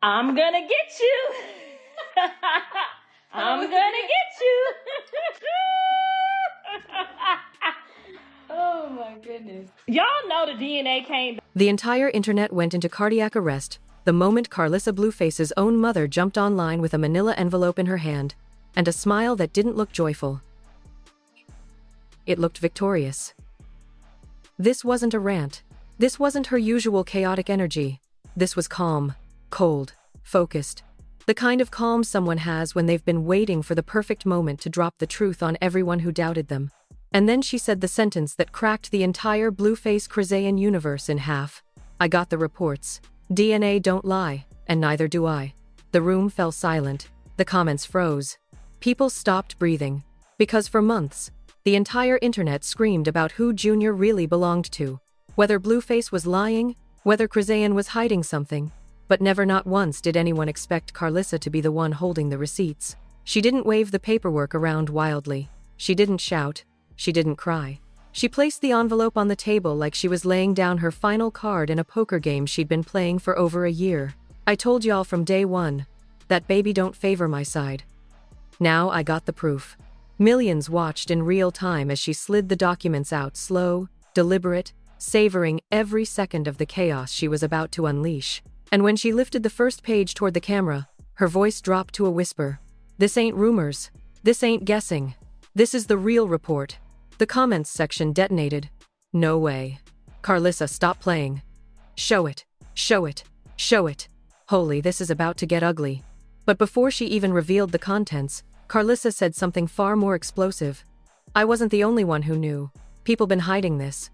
I'm gonna get you. I'm gonna get you. Oh my goodness. Y'all know the DNA came back. The entire internet went into cardiac arrest the moment Karlissa Blueface's own mother jumped online with a manila envelope in her hand and a smile that didn't look joyful. It looked victorious. This wasn't a rant. This wasn't her usual chaotic energy. This was calm, cold, focused. The kind of calm someone has when they've been waiting for the perfect moment to drop the truth on everyone who doubted them. And then she said the sentence that cracked the entire Blueface Krizayan universe in half. I got the reports. DNA don't lie, and neither do I. The room fell silent. The comments froze. People stopped breathing. Because for months, the entire internet screamed about who Junior really belonged to. Whether Blueface was lying, whether Krizayan was hiding something. But never not once did anyone expect Karlissa to be the one holding the receipts. She didn't wave the paperwork around wildly. She didn't shout. She didn't cry. She placed the envelope on the table like she was laying down her final card in a poker game she'd been playing for over a year. I told y'all from day one, that baby don't favor my side. Now I got the proof. Millions watched in real time as she slid the documents out, slow, deliberate, savoring every second of the chaos she was about to unleash. And when she lifted the first page toward the camera, her voice dropped to a whisper. This ain't rumors. This ain't guessing. This is the real report. The comments section detonated. No way. Karlissa, stop playing. Show it. Show it. Show it. Holy, this is about to get ugly. But before she even revealed the contents, Karlissa said something far more explosive. I wasn't the only one who knew. People been hiding this.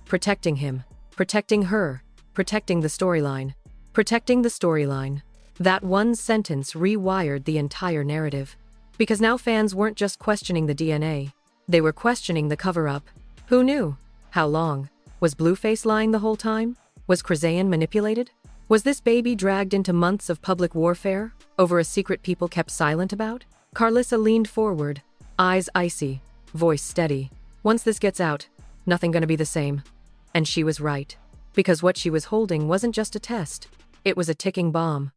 Protecting him. Protecting her. Protecting the storyline. Protecting the storyline. That one sentence rewired the entire narrative. Because now fans weren't just questioning the DNA. They were questioning the cover-up. Who knew? How long? Was Blueface lying the whole time? Was Krizayan manipulated? Was this baby dragged into months of public warfare over a secret people kept silent about? Karlissa leaned forward, eyes icy, voice steady. Once this gets out, nothing gonna be the same. And she was right. Because what she was holding wasn't just a test. It was a ticking bomb.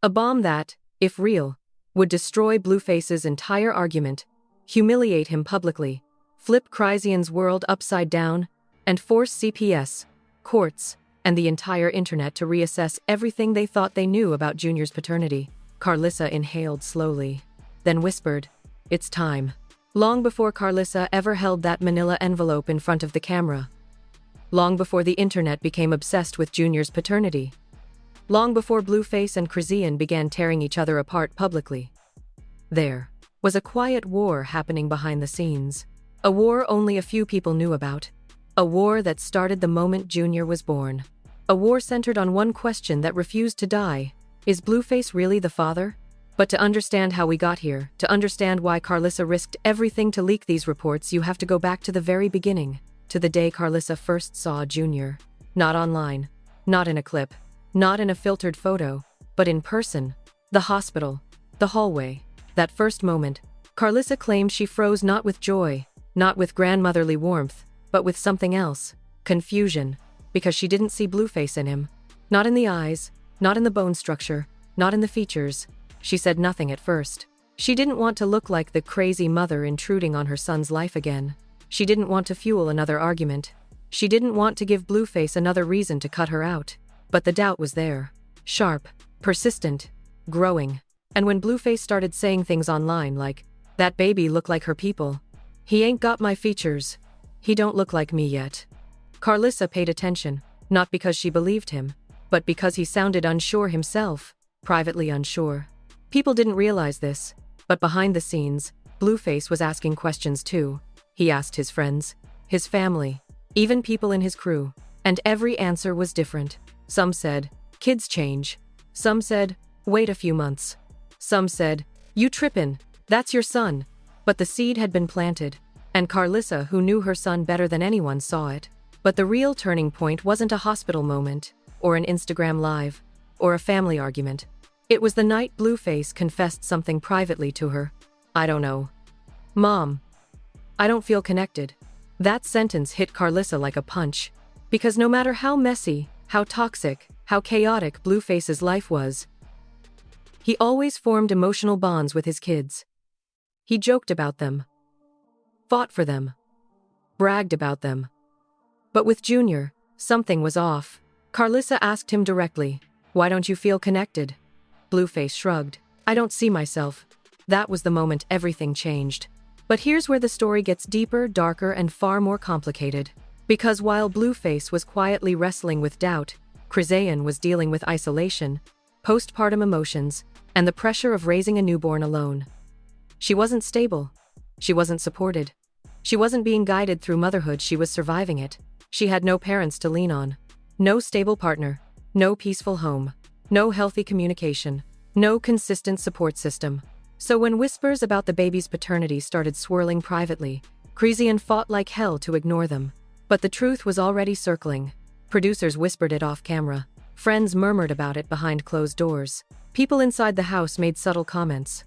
A bomb that, if real, would destroy Blueface's entire argument, humiliate him publicly, flip Krizayan's world upside down, and force CPS, courts, and the entire internet to reassess everything they thought they knew about Junior's paternity. Karlissa inhaled slowly, then whispered, "It's time." Long before Karlissa ever held that manila envelope in front of the camera. Long before the internet became obsessed with Junior's paternity. Long before Blueface and Krizayan began tearing each other apart publicly. There was a quiet war happening behind the scenes. A war only a few people knew about. A war that started the moment Junior was born. A war centered on one question that refused to die. Is Blueface really the father? But to understand how we got here, to understand why Karlissa risked everything to leak these reports, you have to go back to the very beginning, to the day Karlissa first saw Junior. Not online, not in a clip, not in a filtered photo, but in person. The hospital, the hallway. That first moment, Karlissa claimed she froze not with joy, not with grandmotherly warmth, but with something else, confusion, because she didn't see Blueface in him. Not in the eyes, not in the bone structure, not in the features. She said nothing at first. She didn't want to look like the crazy mother intruding on her son's life again. She didn't want to fuel another argument. She didn't want to give Blueface another reason to cut her out. But the doubt was there. Sharp, persistent, growing. And when Blueface started saying things online like, "That baby look like her people. He ain't got my features. He don't look like me yet." Karlissa paid attention, not because she believed him, but because he sounded unsure himself, privately unsure. People didn't realize this, but behind the scenes, Blueface was asking questions too. He asked his friends, his family, even people in his crew, and every answer was different. Some said, "Kids change." Some said, "Wait a few months." Some said, "You trippin', that's your son." But the seed had been planted, and Karlissa, who knew her son better than anyone, saw it. But the real turning point wasn't a hospital moment, or an Instagram live, or a family argument. It was the night Blueface confessed something privately to her. "I don't know. Mom. I don't feel connected." That sentence hit Karlissa like a punch. Because no matter how messy, how toxic, how chaotic Blueface's life was, He always formed emotional bonds with his kids. He joked about them, fought for them, bragged about them. But with Junior, something was off. Karlissa asked him directly, "Why don't you feel connected?" Blueface shrugged. "I don't see myself." That was the moment everything changed. But here's where the story gets deeper, darker, and far more complicated. Because while Blueface was quietly wrestling with doubt, Chrysaean was dealing with isolation, postpartum emotions, and the pressure of raising a newborn alone. She wasn't stable. She wasn't supported. She wasn't being guided through motherhood, she was surviving it. She had no parents to lean on. No stable partner. No peaceful home. No healthy communication. No consistent support system. So when whispers about the baby's paternity started swirling privately, Chrysaean fought like hell to ignore them. But the truth was already circling. Producers whispered it off camera. Friends murmured about it behind closed doors. People inside the house made subtle comments.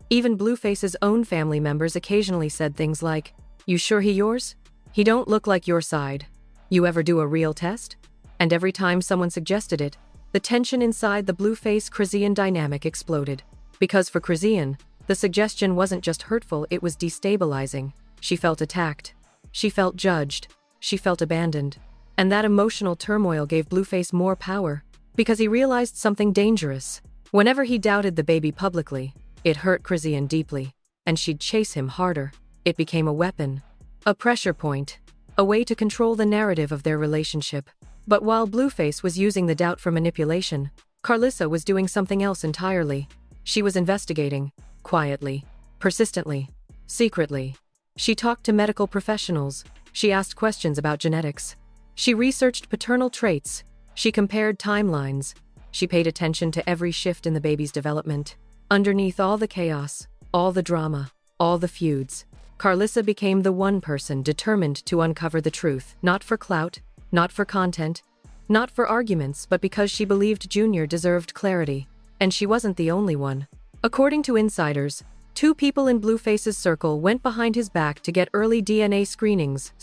Even Blueface's own family members occasionally said things like, "You sure he yours? He don't look like your side. You ever do a real test?" And every time someone suggested it, the tension inside the Blueface-Chrysaean dynamic exploded. Because for Chrysaean, the suggestion wasn't just hurtful, it was destabilizing. She felt attacked. She felt judged. She felt abandoned. And that emotional turmoil gave Blueface more power, because he realized something dangerous. Whenever he doubted the baby publicly, it hurt Chrysaean deeply, and she'd chase him harder. It became a weapon, a pressure point, a way to control the narrative of their relationship. But while Blueface was using the doubt for manipulation, Karlissa was doing something else entirely. She was investigating, quietly, persistently, secretly. She talked to medical professionals. She asked questions about genetics. She researched paternal traits. She compared timelines. She paid attention to every shift in the baby's development. Underneath all the chaos, all the drama, all the feuds, Karlissa became the one person determined to uncover the truth, not for clout, not for content, not for arguments, but because she believed Junior deserved clarity. And she wasn't the only one. According to insiders, 2 people in Blueface's circle went behind his back to get early DNA screenings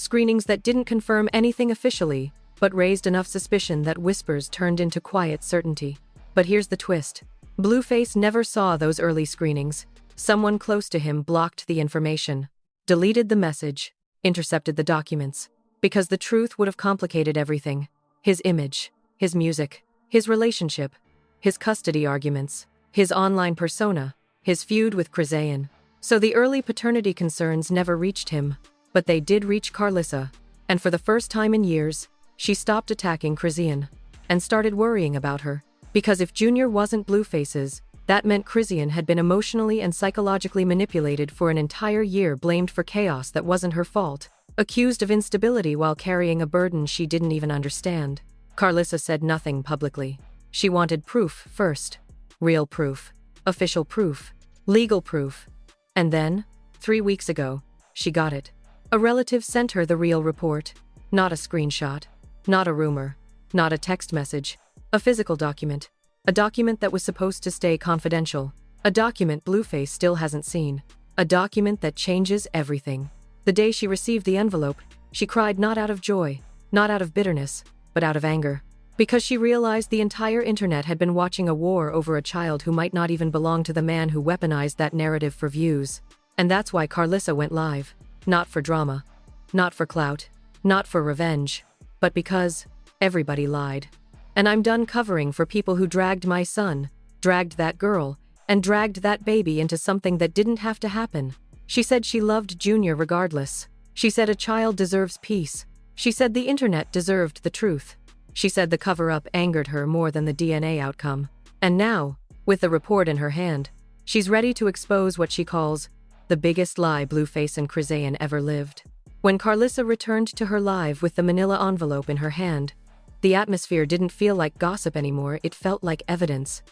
that didn't confirm anything officially, but raised enough suspicion that whispers turned into quiet certainty. But here's the twist. Blueface never saw those early screenings. Someone close to him blocked the information, deleted the message, intercepted the documents, because the truth would have complicated everything. His image, his music, his relationship, his custody arguments, his online persona, his feud with Chrysaean. So the early paternity concerns never reached him, but they did reach Karlissa, and for the first time in years, she stopped attacking Chrysaean and started worrying about her. Because if Junior wasn't Blueface's, that meant Chrysaean had been emotionally and psychologically manipulated for an entire year, blamed for chaos that wasn't her fault, accused of instability while carrying a burden she didn't even understand. Karlissa said nothing publicly. She wanted proof first. Real proof. Official proof. Legal proof. And then, 3 weeks ago, she got it. A relative sent her the real report. Not a screenshot. Not a rumor. Not a text message. A physical document. A document that was supposed to stay confidential. A document Blueface still hasn't seen. A document that changes everything. The day she received the envelope, she cried not out of joy, not out of bitterness, but out of anger. Because she realized the entire internet had been watching a war over a child who might not even belong to the man who weaponized that narrative for views. And that's why Karlissa went live. Not for drama. Not for clout. Not for revenge. But because everybody lied. And I'm done covering for people who dragged my son, dragged that girl, and dragged that baby into something that didn't have to happen. She said she loved Junior regardless. She said a child deserves peace. She said the internet deserved the truth. She said the cover-up angered her more than the DNA outcome. And now, with the report in her hand, she's ready to expose what she calls the biggest lie Blueface and Chrysaean ever lived. When Karlissa returned to her live with the manila envelope in her hand, the atmosphere didn't feel like gossip anymore, it felt like evidence.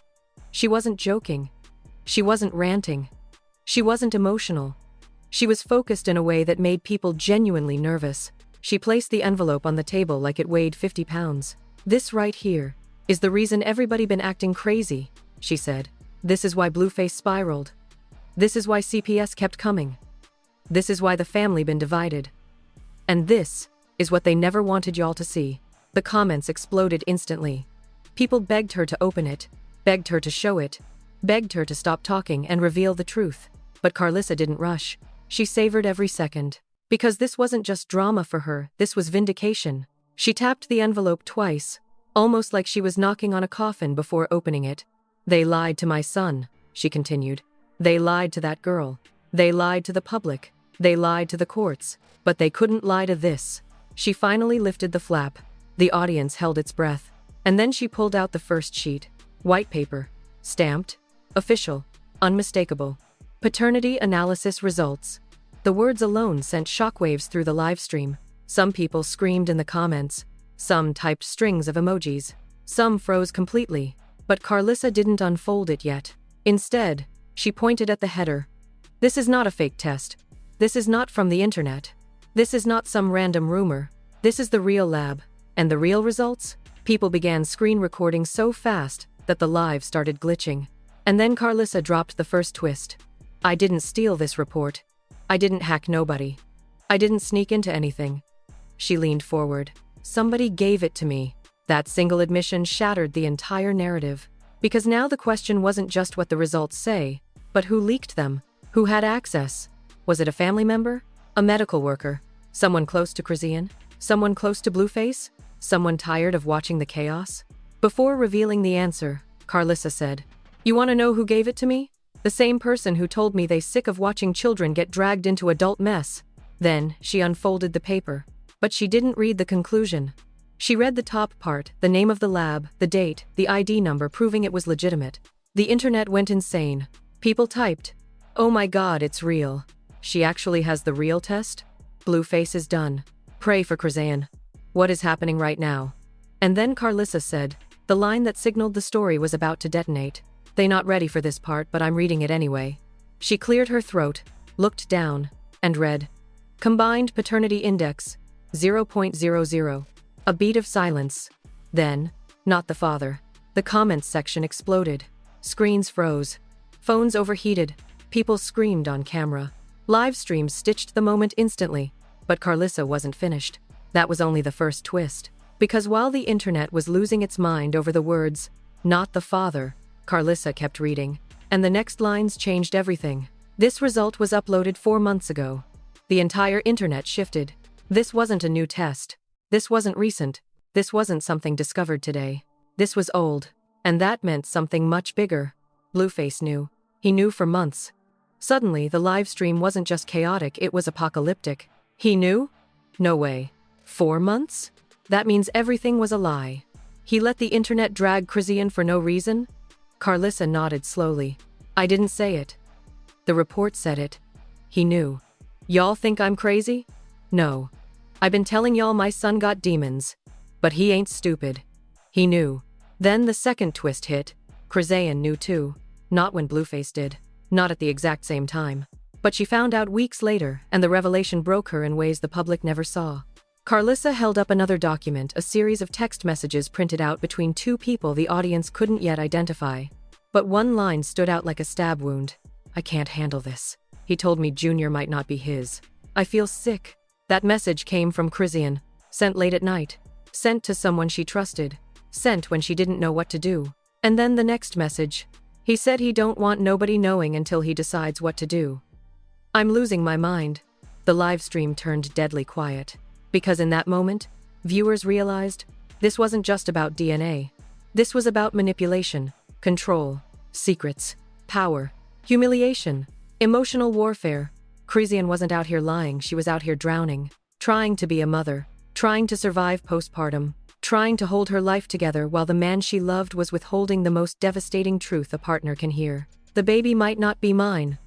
She wasn't joking. She wasn't ranting. She wasn't emotional. She was focused in a way that made people genuinely nervous. She placed the envelope on the table like it weighed 50 pounds. "This right here is the reason everybody been acting crazy," she said. "This is why Blueface spiraled. This is why CPS kept coming. This is why the family been divided. And this is what they never wanted y'all to see." The comments exploded instantly. People begged her to open it, begged her to show it, begged her to stop talking and reveal the truth. But Karlissa didn't rush. She savored every second. Because this wasn't just drama for her, this was vindication. She tapped the envelope twice, almost like she was knocking on a coffin before opening it. "They lied to my son," she continued. "They lied to that girl. They lied to the public. They lied to the courts. But they couldn't lie to this." She finally lifted the flap. The audience held its breath. And then she pulled out the first sheet. White paper. Stamped. Official. Unmistakable. Paternity analysis results. The words alone sent shockwaves through the livestream. Some people screamed in the comments. Some typed strings of emojis. Some froze completely. But Karlissa didn't unfold it yet. Instead, she pointed at the header. "This is not a fake test. This is not from the internet. This is not some random rumor. This is the real lab. And the real results?" People began screen recording so fast that the live started glitching. And then Karlissa dropped the first twist. "I didn't steal this report. I didn't hack nobody. I didn't sneak into anything." She leaned forward. "Somebody gave it to me." That single admission shattered the entire narrative. Because now the question wasn't just what the results say, but who leaked them? Who had access? Was it a family member? A medical worker? Someone close to Karlissa? Someone close to Blueface? Someone tired of watching the chaos? Before revealing the answer, Karlissa said, "You want to know who gave it to me? The same person who told me they're sick of watching children get dragged into adult mess." Then, she unfolded the paper. But she didn't read the conclusion. She read the top part, the name of the lab, the date, the ID number proving it was legitimate. The internet went insane. People typed, "Oh my god, it's real. She actually has the real test? Blueface is done. Pray for Karlissa. What is happening right now?" And then Karlissa said, the line that signaled the story was about to detonate. "They not ready for this part, but I'm reading it anyway." She cleared her throat, looked down, and read, "Combined paternity index, 0.00. A beat of silence. Then, "Not the father." The comments section exploded. Screens froze. Phones overheated. People screamed on camera. Live streams stitched the moment instantly. But Karlissa wasn't finished. That was only the first twist. Because while the internet was losing its mind over the words, "Not the father," Karlissa kept reading. And the next lines changed everything. This result was uploaded 4 months ago. The entire internet shifted. This wasn't a new test. This wasn't recent. This wasn't something discovered today. This was old. And that meant something much bigger. Blueface knew. He knew for months. Suddenly, the live stream wasn't just chaotic, it was apocalyptic. He knew? No way. 4 months? That means everything was a lie. He let the internet drag Karlissa for no reason? Karlissa nodded slowly. "I didn't say it. The report said it." He knew. "Y'all think I'm crazy? No. I've been telling y'all my son got demons. But he ain't stupid." He knew. Then the second twist hit. Karlissa knew too. Not when Blueface did. Not at the exact same time. But she found out weeks later, and the revelation broke her in ways the public never saw. Karlissa held up another document, a series of text messages printed out between two people the audience couldn't yet identify. But one line stood out like a stab wound. "I can't handle this. He told me Junior might not be his. I feel sick." That message came from Karlissa, sent late at night, sent to someone she trusted, sent when she didn't know what to do. And then the next message. "He said he don't want nobody knowing until he decides what to do." "I'm losing my mind." The live stream turned deadly quiet. Because in that moment, viewers realized this wasn't just about DNA. This was about manipulation, control, secrets, power, humiliation, emotional warfare. Karlissa wasn't out here lying, she was out here drowning, trying to be a mother, trying to survive postpartum, trying to hold her life together while the man she loved was withholding the most devastating truth a partner can hear. The baby might not be mine.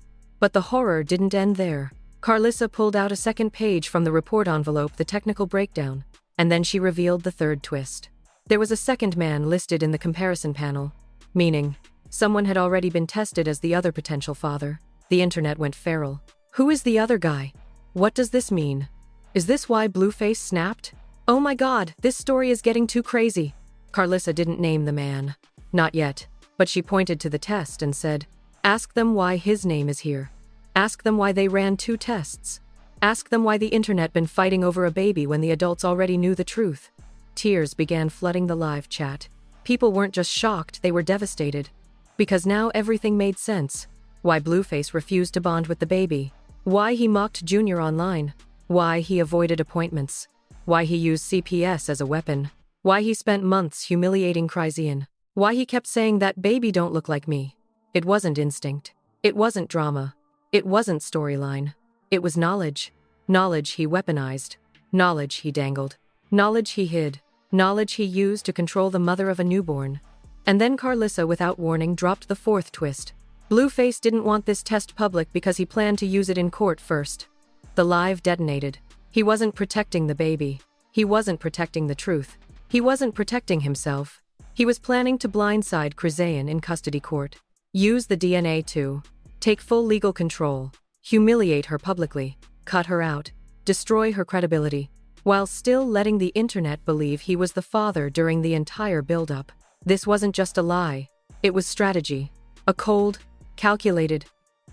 But the horror didn't end there. Karlissa pulled out a second page from the report envelope, the technical breakdown, and then she revealed the third twist. There was a second man listed in the comparison panel, meaning someone had already been tested as the other potential father. The internet went feral. Who is the other guy? What does this mean? Is this why Blueface snapped? Oh my god, this story is getting too crazy. Karlissa didn't name the man. Not yet, but she pointed to the test and said, "Ask them why his name is here. Ask them why they ran 2 tests. Ask them why the internet been fighting over a baby when the adults already knew the truth." Tears began flooding the live chat. People weren't just shocked, they were devastated. Because now everything made sense. Why Blueface refused to bond with the baby. Why he mocked Junior online. Why he avoided appointments. Why he used CPS as a weapon. Why he spent months humiliating Karlissa. Why he kept saying that baby don't look like me. It wasn't instinct. It wasn't drama. It wasn't storyline. It was knowledge. Knowledge he weaponized. Knowledge he dangled. Knowledge he hid. Knowledge he used to control the mother of a newborn. And then Karlissa, without warning, dropped the fourth twist. Blueface didn't want this test public because he planned to use it in court first. The lie detonated. He wasn't protecting the baby. He wasn't protecting the truth. He wasn't protecting himself. He was planning to blindside Karlissa in custody court. Use the DNA to take full legal control, humiliate her publicly, cut her out, destroy her credibility, while still letting the internet believe he was the father during the entire build-up. This wasn't just a lie. It was strategy. A cold, calculated,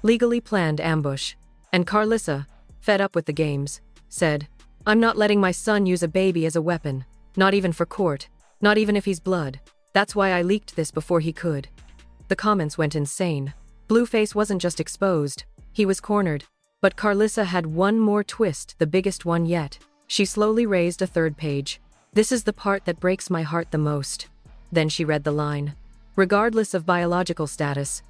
legally planned ambush. And Karlissa, fed up with the games, said, "I'm not letting my son use a baby as a weapon. Not even for court. Not even if he's blood. That's why I leaked this before he could." The comments went insane. Blueface wasn't just exposed. He was cornered. But Karlissa had one more twist, the biggest one yet. She slowly raised a third page. "This is the part that breaks my heart the most." Then she read the line. "Regardless of biological status,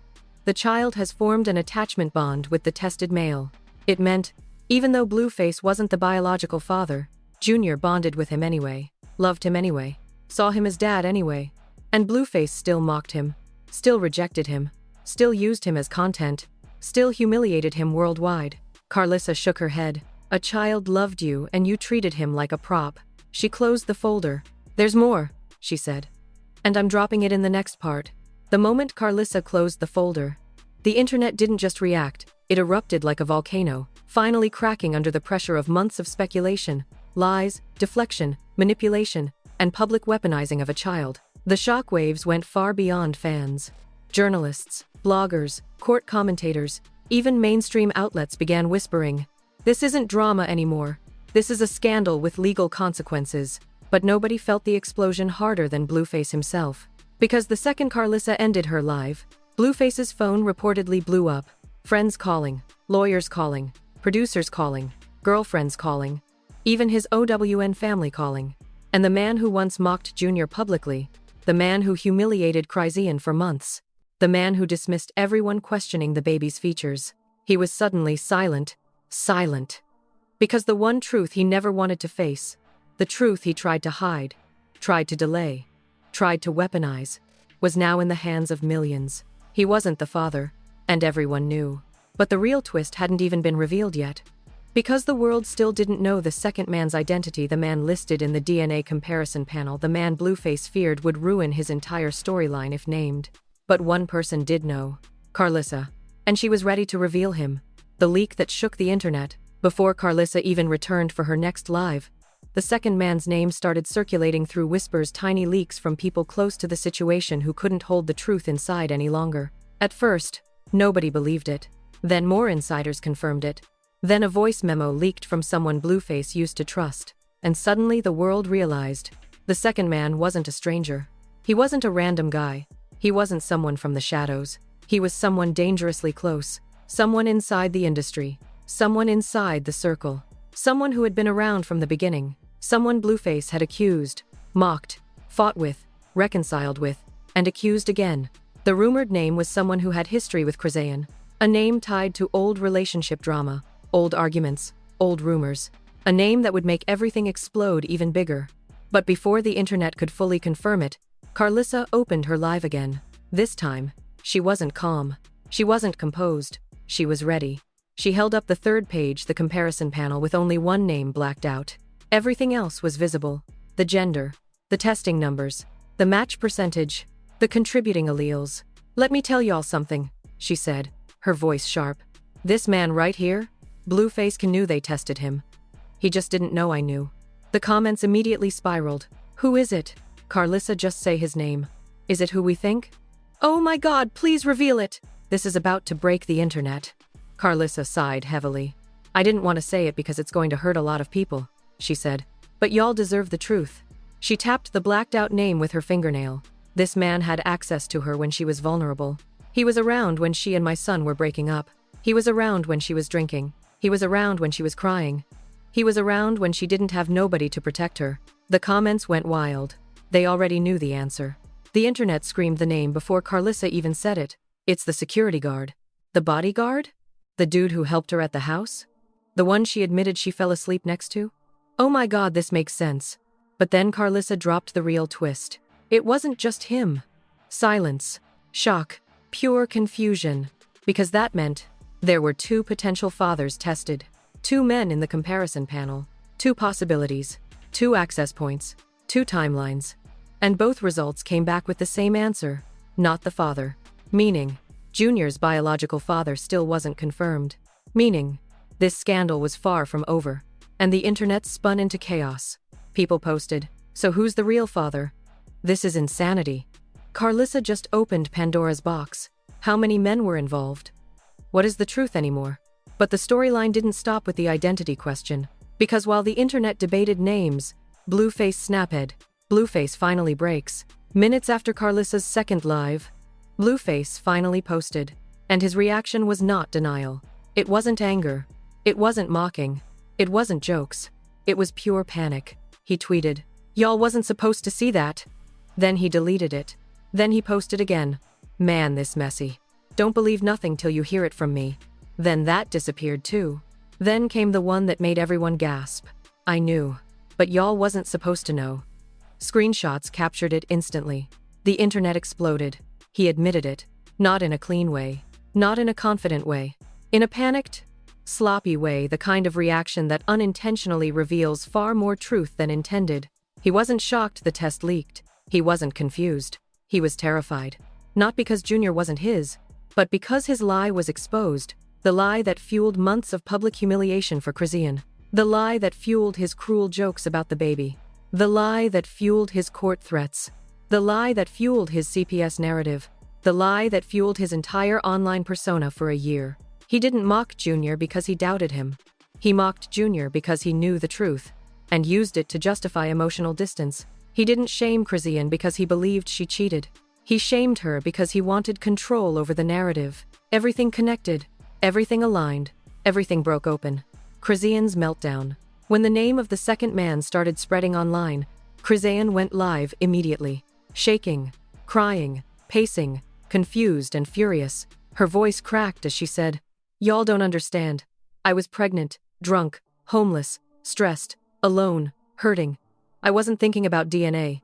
the child has formed an attachment bond with the tested male." It meant, even though Blueface wasn't the biological father, Junior bonded with him anyway, loved him anyway, saw him as dad anyway. And Blueface still mocked him, still rejected him, still used him as content, still humiliated him worldwide. Karlissa shook her head. "A child loved you and you treated him like a prop." She closed the folder. "There's more," she said. "And I'm dropping it in the next part." The moment Karlissa closed the folder, the internet didn't just react, it erupted like a volcano, finally cracking under the pressure of months of speculation, lies, deflection, manipulation, and public weaponizing of a child. The shockwaves went far beyond fans. Journalists, bloggers, court commentators, even mainstream outlets began whispering, "This isn't drama anymore. This is a scandal with legal consequences." But nobody felt the explosion harder than Blueface himself. Because the second Karlissa ended her live, Blueface's phone reportedly blew up. Friends calling, lawyers calling, producers calling, girlfriends calling, even his OWN family calling. And the man who once mocked Junior publicly, the man who humiliated Karlissa for months, the man who dismissed everyone questioning the baby's features, he was suddenly silent. Silent. Because the one truth he never wanted to face, the truth he tried to hide, tried to delay, tried to weaponize, was now in the hands of millions. He wasn't the father, and everyone knew. But the real twist hadn't even been revealed yet. Because the world still didn't know the second man's identity, the man listed in the DNA comparison panel, the man Blueface feared would ruin his entire storyline if named. But one person did know, Karlissa, and she was ready to reveal him. The leak that shook the internet, before Karlissa even returned for her next live. The second man's name started circulating through whispers, tiny leaks from people close to the situation who couldn't hold the truth inside any longer. At first, nobody believed it. Then more insiders confirmed it. Then a voice memo leaked from someone Blueface used to trust. And suddenly the world realized, the second man wasn't a stranger. He wasn't a random guy. He wasn't someone from the shadows. He was someone dangerously close. Someone inside the industry. Someone inside the circle. Someone who had been around from the beginning. Someone Blueface had accused, mocked, fought with, reconciled with, and accused again. The rumored name was someone who had history with Karlissa, a name tied to old relationship drama, old arguments, old rumors, a name that would make everything explode even bigger. But before the internet could fully confirm it, Karlissa opened her live again. This time, she wasn't calm. She wasn't composed. She was ready. She held up the third page, the comparison panel, with only one name blacked out. Everything else was visible. The gender, the testing numbers, the match percentage, the contributing alleles. "Let me tell y'all something," she said, her voice sharp. "This man right here, Blueface, knew they tested him. He just didn't know I knew." The comments immediately spiraled. "Who is it? Karlissa, just say his name. Is it who we think? Oh my God, please reveal it. This is about to break the internet." Karlissa sighed heavily. "I didn't want to say it because it's going to hurt a lot of people," she said. "But y'all deserve the truth." She tapped the blacked out name with her fingernail. This man had access to her when she was vulnerable. He was around when she and my son were breaking up. He was around when she was drinking. He was around when she was crying. He was around when she didn't have nobody to protect her. The comments went wild. They already knew the answer. The internet screamed the name before Karlissa even said it. It's the security guard. The bodyguard? The dude who helped her at the house? The one she admitted she fell asleep next to? Oh my god, this makes sense. But then Karlissa dropped the real twist. It wasn't just him. Silence. Shock. Pure confusion. Because that meant there were 2 potential fathers tested. 2 men in the comparison panel. 2 possibilities. 2 access points. 2 timelines. And both results came back with the same answer. Not the father. Meaning, Junior's biological father still wasn't confirmed. Meaning, this scandal was far from over. And the internet spun into chaos. People posted, "So who's the real father?" This is insanity. Karlissa just opened Pandora's box. How many men were involved? What is the truth anymore? But the storyline didn't stop with the identity question. Because while the internet debated names, Blueface snaphead, Blueface finally breaks. Minutes after Karlissa's second live, Blueface finally posted. And his reaction was not denial. It wasn't anger. It wasn't mocking. It wasn't jokes. It was pure panic. He tweeted, "Y'all wasn't supposed to see that." Then he deleted it. Then he posted again. "Man, this messy. Don't believe nothing till you hear it from me." Then that disappeared too. Then came the one that made everyone gasp. "I knew. But y'all wasn't supposed to know." Screenshots captured it instantly. The internet exploded. He admitted it. Not in a clean way. Not in a confident way. In a panicked, sloppy way, the kind of reaction that unintentionally reveals far more truth than intended. He wasn't shocked the test leaked. He wasn't confused. He was terrified. Not because Junior wasn't his, but because his lie was exposed. The lie that fueled months of public humiliation for Karlissa. The lie that fueled his cruel jokes about the baby. The lie that fueled his court threats. The lie that fueled his CPS narrative. The lie that fueled his entire online persona for a year. He didn't mock Junior because he doubted him. He mocked Junior because he knew the truth, and used it to justify emotional distance. He didn't shame Karlissa because he believed she cheated. He shamed her because he wanted control over the narrative. Everything connected. Everything aligned. Everything broke open. Karlissa's meltdown. When the name of the second man started spreading online, Karlissa went live immediately. Shaking, crying, pacing, confused and furious. Her voice cracked as she said, "Y'all don't understand. I was pregnant, drunk, homeless, stressed, alone, hurting. I wasn't thinking about DNA.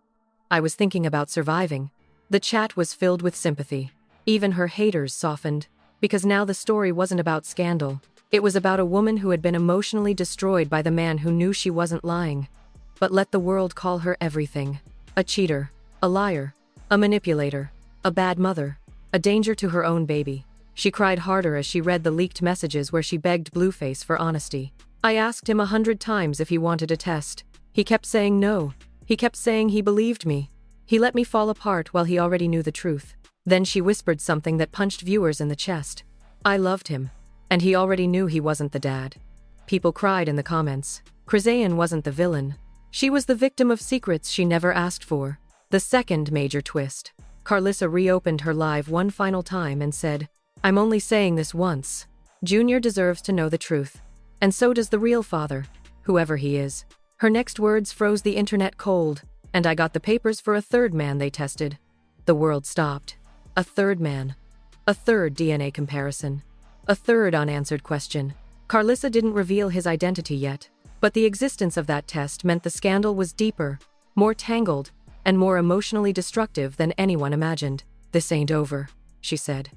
I was thinking about surviving." The chat was filled with sympathy. Even her haters softened, because now the story wasn't about scandal. It was about a woman who had been emotionally destroyed by the man who knew she wasn't lying, but let the world call her everything. A cheater, a liar, a manipulator, a bad mother, a danger to her own baby. She cried harder as she read the leaked messages where she begged Blueface for honesty. "I asked him 100 times if he wanted a test. He kept saying no. He kept saying he believed me. He let me fall apart while he already knew the truth." Then she whispered something that punched viewers in the chest. "I loved him. And he already knew he wasn't the dad." People cried in the comments. Karlissa wasn't the villain. She was the victim of secrets she never asked for. The second major twist. Karlissa reopened her live one final time and said, "I'm only saying this once. Junior deserves to know the truth. And so does the real father, whoever he is." Her next words froze the internet cold. "And I got the papers for a third man they tested." The world stopped. A third man. A third DNA comparison. A third unanswered question. Karlissa didn't reveal his identity yet, but the existence of that test meant the scandal was deeper, more tangled, and more emotionally destructive than anyone imagined. "This ain't over," she said.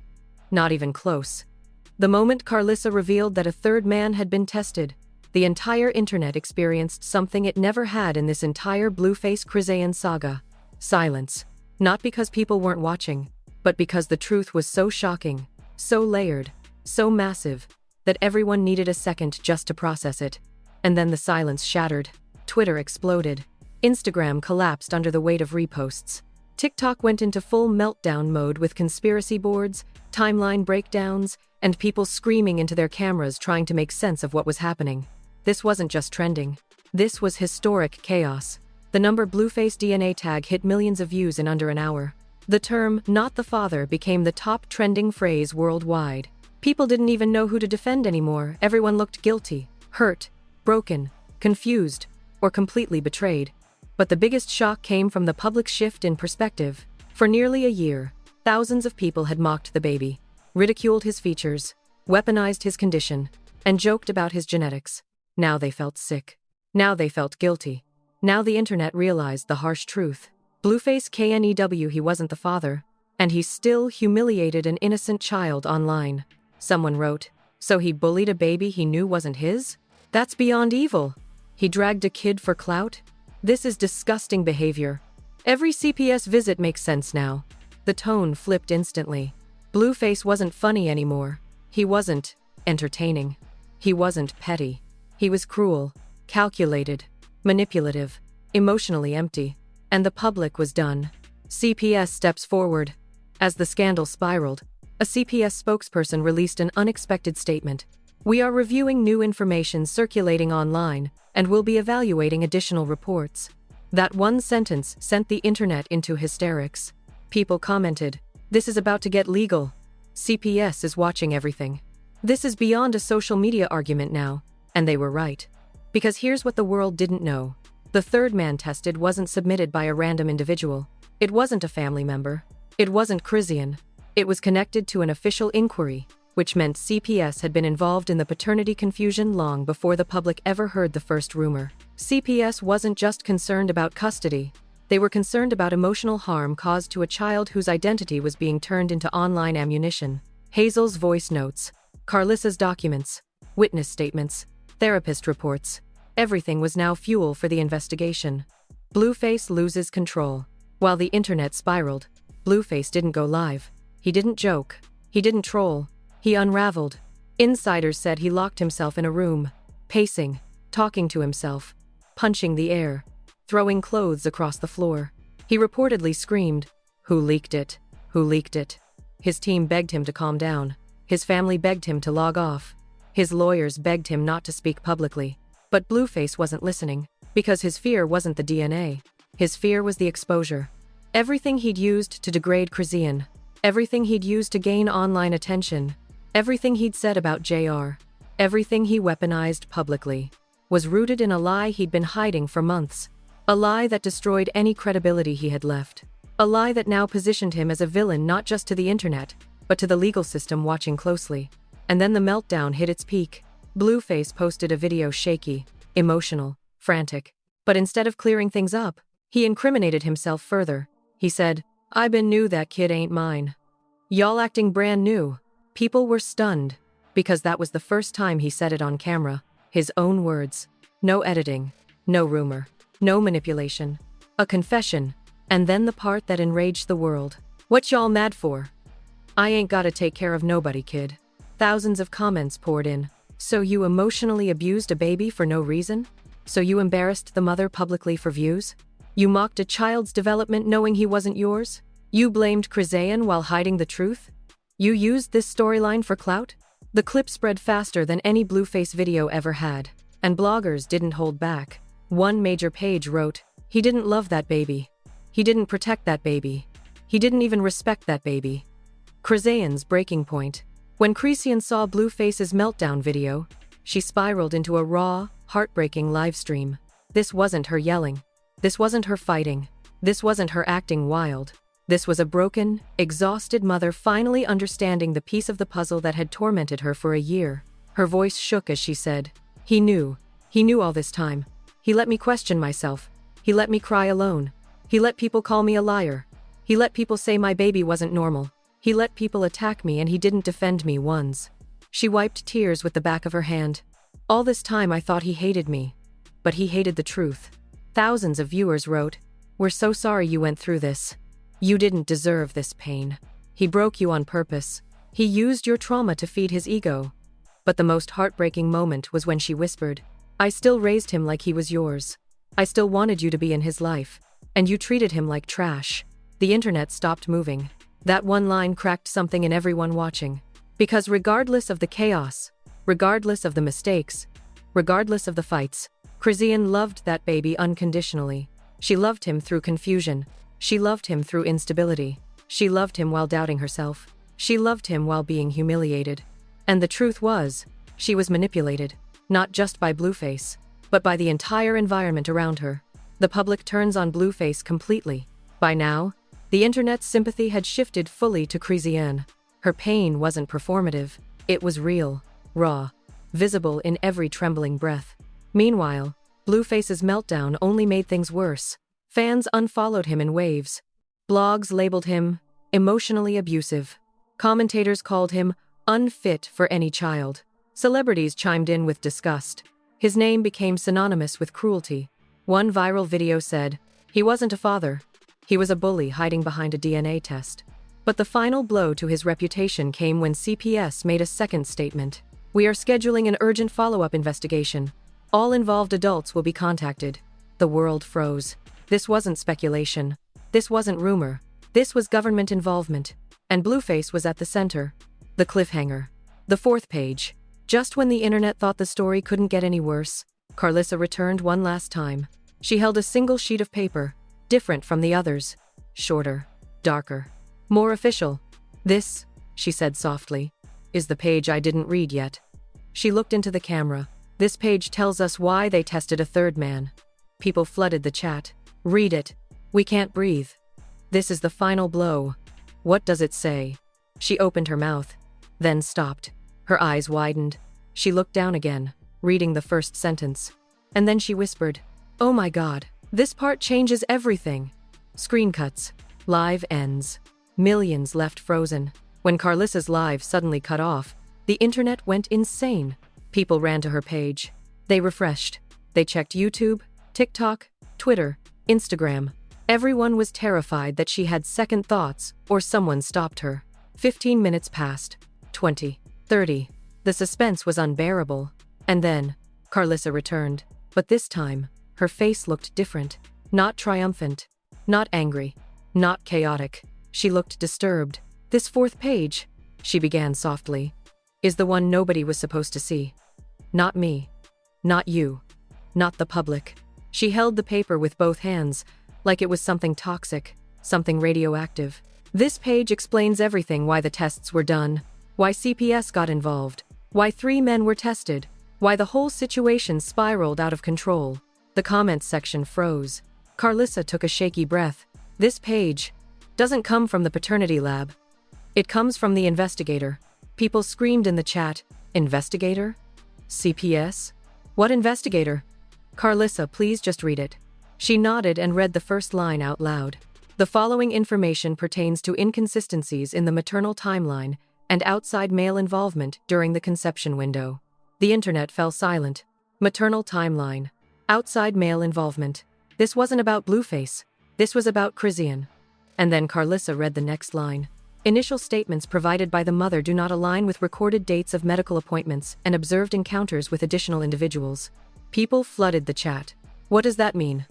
Not even close. The moment Karlissa revealed that a third man had been tested, the entire internet experienced something it never had in this entire Blueface Karlissa saga. Silence. Not because people weren't watching, but because the truth was so shocking, so layered, so massive, that everyone needed a second just to process it. And then the silence shattered. Twitter exploded. Instagram collapsed under the weight of reposts. TikTok went into full meltdown mode with conspiracy boards, timeline breakdowns, and people screaming into their cameras trying to make sense of what was happening. This wasn't just trending. This was historic chaos. The number Blueface DNA tag hit millions of views in under an hour. The term, "not the father," became the top trending phrase worldwide. People didn't even know who to defend anymore. Everyone looked guilty, hurt, broken, confused, or completely betrayed. But the biggest shock came from the public shift in perspective. For nearly a year, thousands of people had mocked the baby, ridiculed his features, weaponized his condition, and joked about his genetics. Now they felt sick. Now they felt guilty. Now the internet realized the harsh truth. Blueface KNEW, he wasn't the father, and he still humiliated an innocent child online. Someone wrote, "So he bullied a baby he knew wasn't his? That's beyond evil. He dragged a kid for clout? This is disgusting behavior." Every CPS visit makes sense now. The tone flipped instantly. Blueface wasn't funny anymore. He wasn't entertaining. He wasn't petty. He was cruel, calculated, manipulative, emotionally empty. And the public was done. CPS steps forward. As the scandal spiraled, a CPS spokesperson released an unexpected statement. "We are reviewing new information circulating online and will be evaluating additional reports." That one sentence sent the internet into hysterics. People commented, "This is about to get legal. CPS is watching everything. This is beyond a social media argument now." And they were right. Because here's what the world didn't know. The third man tested wasn't submitted by a random individual. It wasn't a family member. It wasn't Karlissa. It was connected to an official inquiry, which meant CPS had been involved in the paternity confusion long before the public ever heard the first rumor. CPS wasn't just concerned about custody. They were concerned about emotional harm caused to a child whose identity was being turned into online ammunition. Hazel's voice notes, Karlissa's documents, witness statements, therapist reports. Everything was now fuel for the investigation. Blueface loses control. While the internet spiraled, Blueface didn't go live. He didn't joke. He didn't troll. He unraveled. Insiders said he locked himself in a room, pacing, talking to himself, punching the air, throwing clothes across the floor. He reportedly screamed, "Who leaked it? Who leaked it?" His team begged him to calm down. His family begged him to log off. His lawyers begged him not to speak publicly. But Blueface wasn't listening, because his fear wasn't the DNA. His fear was the exposure. Everything he'd used to degrade Karlissa, everything he'd used to gain online attention, everything he'd said about JR, everything he weaponized publicly, was rooted in a lie he'd been hiding for months. A lie that destroyed any credibility he had left. A lie that now positioned him as a villain not just to the internet, but to the legal system watching closely. And then the meltdown hit its peak. Blueface posted a video shaky, emotional, frantic. But instead of clearing things up, he incriminated himself further. He said, "I been knew that kid ain't mine. Y'all acting brand new." People were stunned, because that was the first time he said it on camera. His own words. No editing, no rumor, no manipulation. A confession. And then the part that enraged the world. "What y'all mad for? I ain't gotta take care of nobody, kid." Thousands of comments poured in. "So you emotionally abused a baby for no reason? So you embarrassed the mother publicly for views? You mocked a child's development knowing he wasn't yours? You blamed Karlissa while hiding the truth? You used this storyline for clout?" The clip spread faster than any Blueface video ever had, and bloggers didn't hold back. One major page wrote, "He didn't love that baby. He didn't protect that baby. He didn't even respect that baby." Karlissa's breaking point. When Karlissa saw Blueface's meltdown video, she spiraled into a raw, heartbreaking live stream. This wasn't her yelling. This wasn't her fighting. This wasn't her acting wild. This was a broken, exhausted mother finally understanding the piece of the puzzle that had tormented her for a year. Her voice shook as she said, He knew all this time. He let me question myself. He let me cry alone. He let people call me a liar. He let people say my baby wasn't normal. He let people attack me and he didn't defend me once." She wiped tears with the back of her hand. "All this time I thought he hated me. But he hated the truth." Thousands of viewers wrote, "We're so sorry you went through this. You didn't deserve this pain. He broke you on purpose. He used your trauma to feed his ego." But the most heartbreaking moment was when she whispered, "I still raised him like he was yours. I still wanted you to be in his life. And you treated him like trash." The internet stopped moving. That one line cracked something in everyone watching. Because regardless of the chaos, regardless of the mistakes, regardless of the fights, Karlissa loved that baby unconditionally. She loved him through confusion. She loved him through instability. She loved him while doubting herself. She loved him while being humiliated. And the truth was, she was manipulated, not just by Blueface, but by the entire environment around her. The public turns on Blueface completely. By now, the internet's sympathy had shifted fully to Karlissa. Her pain wasn't performative. It was real, raw, visible in every trembling breath. Meanwhile, Blueface's meltdown only made things worse. Fans unfollowed him in waves. Blogs labeled him emotionally abusive. Commentators called him unfit for any child. Celebrities chimed in with disgust. His name became synonymous with cruelty. One viral video said, "He wasn't a father. He was a bully hiding behind a DNA test." But the final blow to his reputation came when CPS made a second statement. "We are scheduling an urgent follow-up investigation. All involved adults will be contacted." The world froze. This wasn't speculation. This wasn't rumor. This was government involvement. And Blueface was at the center. The cliffhanger. The fourth page. Just when the internet thought the story couldn't get any worse, Karlissa returned one last time. She held a single sheet of paper, different from the others. Shorter, darker, more official. "This," she said softly, "is the page I didn't read yet." She looked into the camera. "This page tells us why they tested a third man." People flooded the chat. "Read it. We can't breathe. This is the final blow." "What does it say?" She opened her mouth, then stopped. Her eyes widened. She looked down again, reading the first sentence. And then she whispered, "Oh my God, this part changes everything." Screen cuts. Live ends. Millions left frozen. When Karlissa's live suddenly cut off, the internet went insane. People ran to her page. They refreshed. They checked YouTube, TikTok, Twitter, Instagram. Everyone was terrified that she had second thoughts or someone stopped her. 15 minutes passed. 20. 30. The suspense was unbearable. And then, Karlissa returned. But this time, her face looked different. Not triumphant. Not angry. Not chaotic. She looked disturbed. "This fourth page," she began softly, "is the one nobody was supposed to see. Not me. Not you. Not the public." She held the paper with both hands, like it was something toxic, something radioactive. "This page explains everything: why the tests were done, why CPS got involved, why 3 men were tested, why the whole situation spiraled out of control." The comments section froze. Karlissa took a shaky breath. "This page doesn't come from the paternity lab. It comes from the investigator." People screamed in the chat, "Investigator? CPS? What investigator?" "Karlissa, please just read it." She nodded and read the first line out loud. "The following information pertains to inconsistencies in the maternal timeline and outside male involvement during the conception window." The internet fell silent. Maternal timeline. Outside male involvement. This wasn't about Blueface. This was about Karlissa. And then Karlissa read the next line. "Initial statements provided by the mother do not align with recorded dates of medical appointments and observed encounters with additional individuals." People flooded the chat. "What does that mean?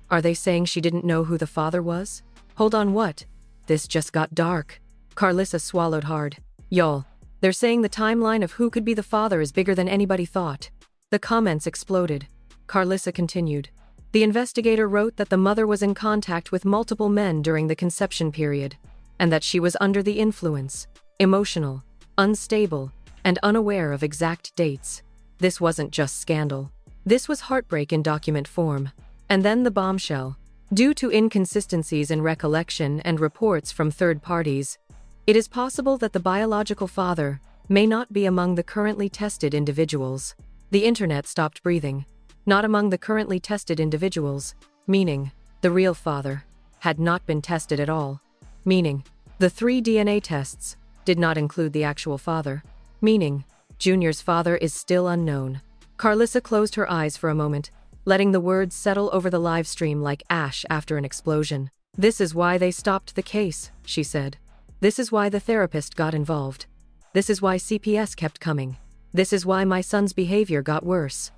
Are they saying she didn't know who the father was? Hold on, what?" This just got dark. Karlissa swallowed hard. "Y'all, they're saying the timeline of who could be the father is bigger than anybody thought." The comments exploded. Karlissa continued. "The investigator wrote that the mother was in contact with multiple men during the conception period, and that she was under the influence, emotional, unstable, and unaware of exact dates. This wasn't just scandal. This was heartbreak in document form." And then the bombshell. "Due to inconsistencies in recollection and reports from third parties, it is possible that the biological father may not be among the currently tested individuals." The internet stopped breathing. Not among the currently tested individuals, meaning the real father had not been tested at all. Meaning the 3 DNA tests did not include the actual father. Meaning Junior's father is still unknown. Karlissa closed her eyes for a moment, letting the words settle over the live stream like ash after an explosion. "This is why they stopped the case," she said. "This is why the therapist got involved. This is why CPS kept coming. This is why my son's behavior got worse.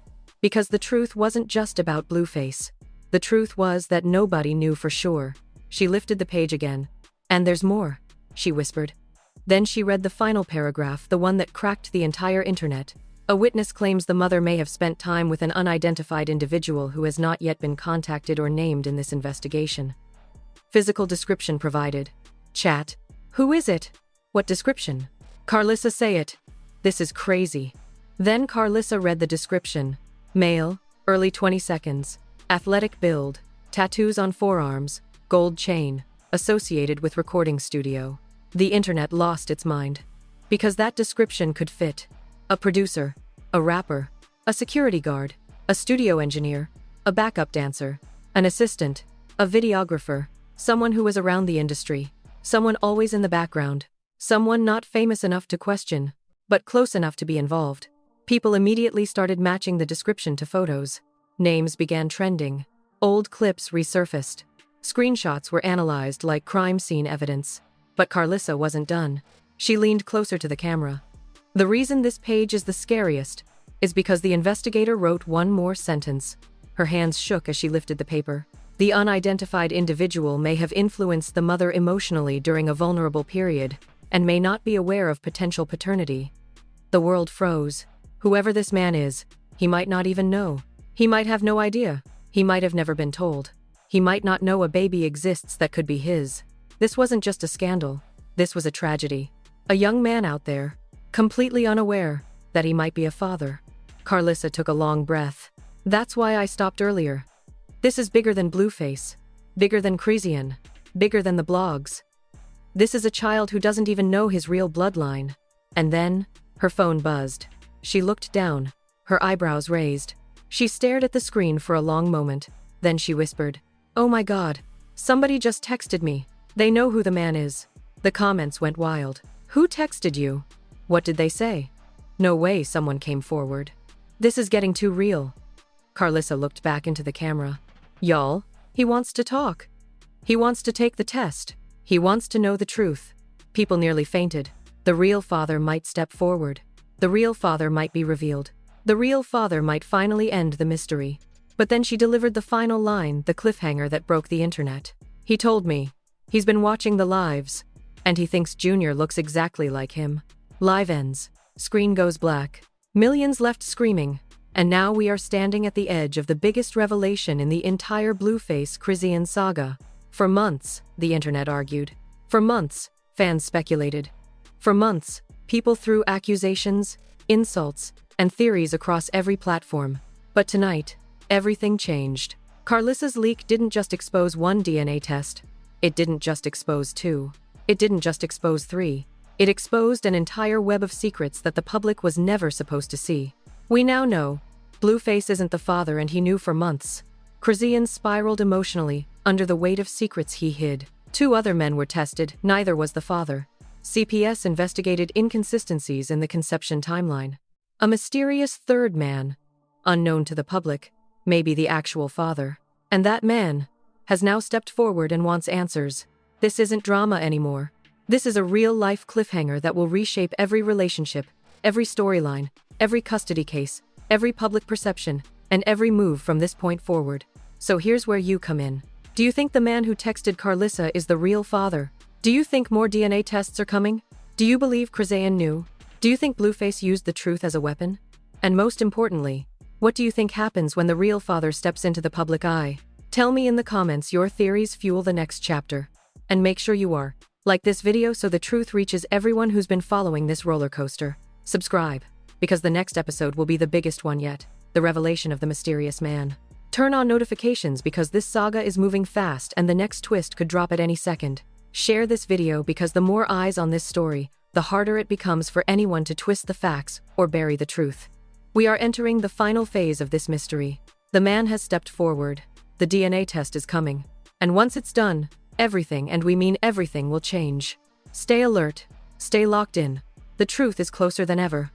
Because the truth wasn't just about Blueface. The truth was that nobody knew for sure." She lifted the page again. "And there's more," she whispered. Then she read the final paragraph, the one that cracked the entire internet. A witness claims the mother may have spent time with an unidentified individual who has not yet been contacted or named in this investigation. Physical description provided. Chat. Who is it? What description? Karlissa, say it. This is crazy. Then Karlissa read the description. Male, early 22s, athletic build, tattoos on forearms, gold chain, associated with recording studio. The internet lost its mind. Because that description could fit. A producer, a rapper, a security guard, a studio engineer, a backup dancer, an assistant, a videographer, someone who was around the industry, someone always in the background, someone not famous enough to question, but close enough to be involved. People immediately started matching the description to photos. Names began trending. Old clips resurfaced. Screenshots were analyzed like crime scene evidence. But Karlissa wasn't done. She leaned closer to the camera. The reason this page is the scariest is because the investigator wrote one more sentence. Her hands shook as she lifted the paper. The unidentified individual may have influenced the mother emotionally during a vulnerable period and may not be aware of potential paternity. The world froze. Whoever this man is, he might not even know. He might have no idea. He might have never been told. He might not know a baby exists that could be his. This wasn't just a scandal. This was a tragedy. A young man out there, completely unaware that he might be a father. Karlissa took a long breath. That's why I stopped earlier. This is bigger than Blueface. Bigger than Karlissa. Bigger than the blogs. This is a child who doesn't even know his real bloodline. And then, her phone buzzed. She looked down, her eyebrows raised. She stared at the screen for a long moment. Then she whispered, "Oh my God, somebody just texted me. They know who the man is." The comments went wild. "Who texted you? What did they say?" "No way," someone came forward. "This is getting too real." Karlissa looked back into the camera. "Y'all, he wants to talk. He wants to take the test. He wants to know the truth." People nearly fainted. The real father might step forward. The real father might be revealed. The real father might finally end the mystery. But then she delivered the final line, the cliffhanger that broke the internet. "He told me. He's been watching the lives. And he thinks Junior looks exactly like him." Live ends. Screen goes black. Millions left screaming. And now we are standing at the edge of the biggest revelation in the entire Blueface Karlissa saga. For months, the internet argued. For months, fans speculated. For months, people threw accusations, insults, and theories across every platform. But tonight, everything changed. Karlissa's leak didn't just expose one DNA test. It didn't just expose two. It didn't just expose three. It exposed an entire web of secrets that the public was never supposed to see. We now know, Blueface isn't the father, and he knew for months. Karlissa spiraled emotionally under the weight of secrets he hid. 2 other men were tested, neither was the father. CPS investigated inconsistencies in the conception timeline. A mysterious third man, unknown to the public, may be the actual father. And that man has now stepped forward and wants answers. This isn't drama anymore. This is a real-life cliffhanger that will reshape every relationship, every storyline, every custody case, every public perception, and every move from this point forward. So here's where you come in. Do you think the man who texted Karlissa is the real father? Do you think more DNA tests are coming? Do you believe Karlissa knew? Do you think Blueface used the truth as a weapon? And most importantly, what do you think happens when the real father steps into the public eye? Tell me in the comments your theories fuel the next chapter. And make sure you like this video so the truth reaches everyone who's been following this roller coaster. Subscribe, because the next episode will be the biggest one yet, the revelation of the mysterious man. Turn on notifications because this saga is moving fast and the next twist could drop at any second. Share this video because the more eyes on this story, the harder it becomes for anyone to twist the facts or bury the truth. We are entering the final phase of this mystery. The man has stepped forward. The DNA test is coming. And once it's done, everything, and we mean everything, will change. Stay alert. Stay locked in. The truth is closer than ever.